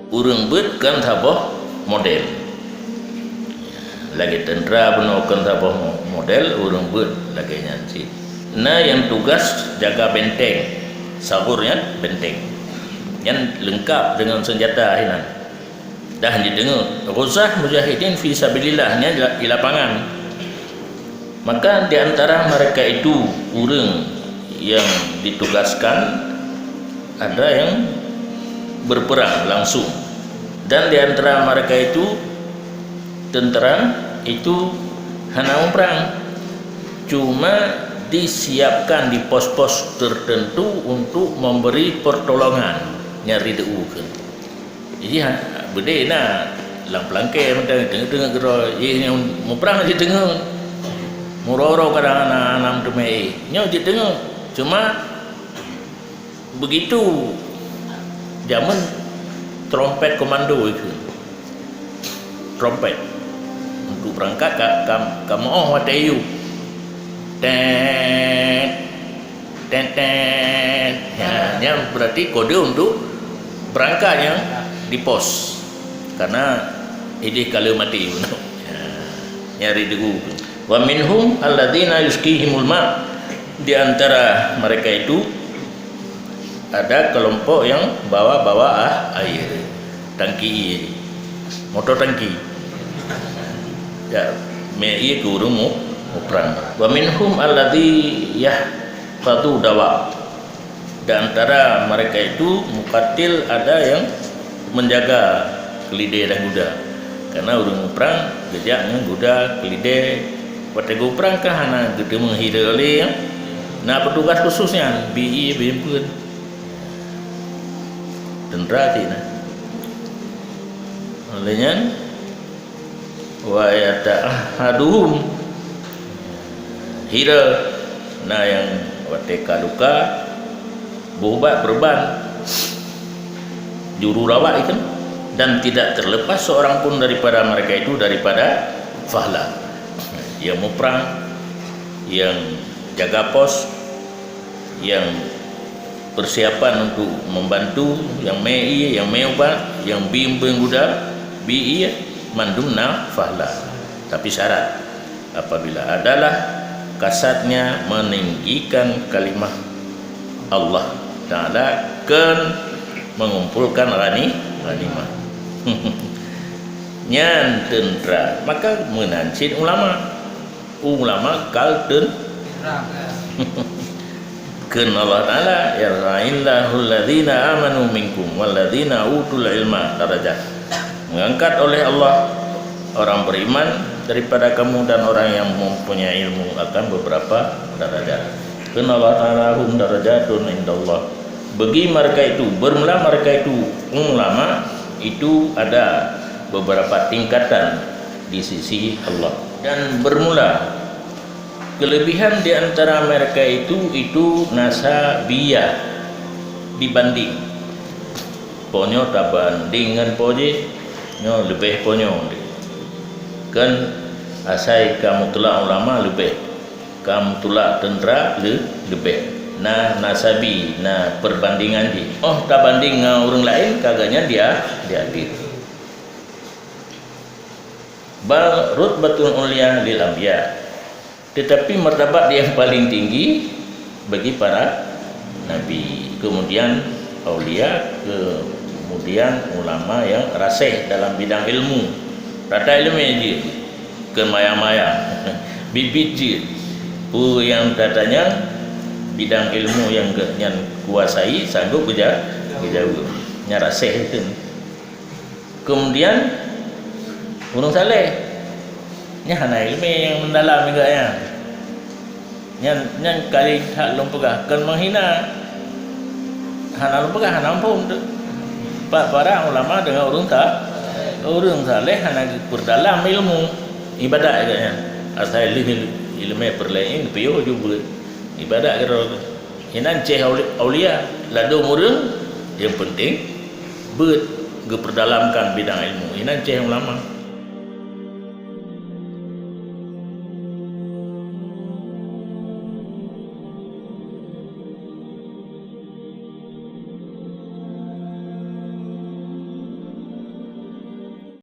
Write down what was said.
urang bet kan tabah model lagi tentera benar kan tabah model urang bet lagi nyanci. Nah yang tugas jaga benteng sahurnya benteng yang lengkap dengan senjata hinan dah didengar Ghazah mujahidin fi sabilillahnya di lapangan. Maka di antara mereka itu orang yang ditugaskan ada yang berperang langsung, dan di antara mereka itu tentera itu hana perang, cuma disiapkan di pos-pos tertentu untuk memberi pertolongan nyari deu kan. Jadi bede na lang pelangke tengah gero ye mau perang di tengah muroro kadang anak demai nyo di tengah, cuma begitu zaman trompet komando itu trompet untuk berangkat kamu oh watayu ya berarti kode untuk berangkatnya di pos karena ini kalau mati nyari degu. Wa minhum alladzina yuskihimul ma, di antara mereka itu ada kelompok yang bawa air tangki motor tangki ya me ke urung mau perang. Wa minhum alladzi yahfadu dawa, di antara mereka itu mukatil ada yang menjaga kelidai dan kuda, karena urung perang gejaknya kuda kelidai watego perang kah hana gede menghidar oleh yang nah petugas khususnya BI BMPN tentera Cina olehnya wa yata'ahaduhum hira nah yang wateka luka berobat berban juru rawat ikan, dan tidak terlepas seorang pun daripada mereka itu daripada fahla yang mau perang, yang jaga pos, yang persiapan untuk membantu, yang mei, yang meubat, yang bimbing kuda, bi mandumna fahla. Tapi syarat apabila adalah kasatnya meninggikan kalimah Allah Ta'ala kan mengumpulkan ghanimah nyan tentera, maka menancit ulama kalten kan Allah Ta'ala yarfa'illahu alladhina amanu minkum walladhina utul ilma darajat, mengangkat oleh Allah orang beriman daripada kamu dan orang yang mempunyai ilmu akan beberapa darajat. Kan Allah Ta'ala hum darajatun indallah, bagi mereka itu bermula mereka itu ulama itu ada beberapa tingkatan di sisi Allah, dan bermula kelebihan di antara mereka itu nasabiyah, dibanding ponyo tak bandingan poje nyo lebih ponyo kan asai kamu tulak ulama lebih kamu tulak tentera lebih nah nasabi nah perbandingan di tak banding dengan orang lain kagaknya dia hadir. Bal rutbatul ulia lil anbiya, tetapi martabat yang paling tinggi bagi para nabi, kemudian aulia, kemudian ulama yang rasih dalam bidang ilmu, rata ilmu je ke maya-maya bibit je yang katanya bidang ilmu yang kuasai sanggup kerja nyarasih itu. Kemudian urang saleh nya hana ilmu yang mendalam juga ya nyan kali hak lompegah kan menghina hana lompegah hana ampun tu para ulama dengan urang saleh hana berdalam ilmu ibadat katanya asal ilmu perlain piyo juga ibadat kira hinan ceh aulia lado murung yang penting berperdalamkan bidang ilmu hinan ceh ulama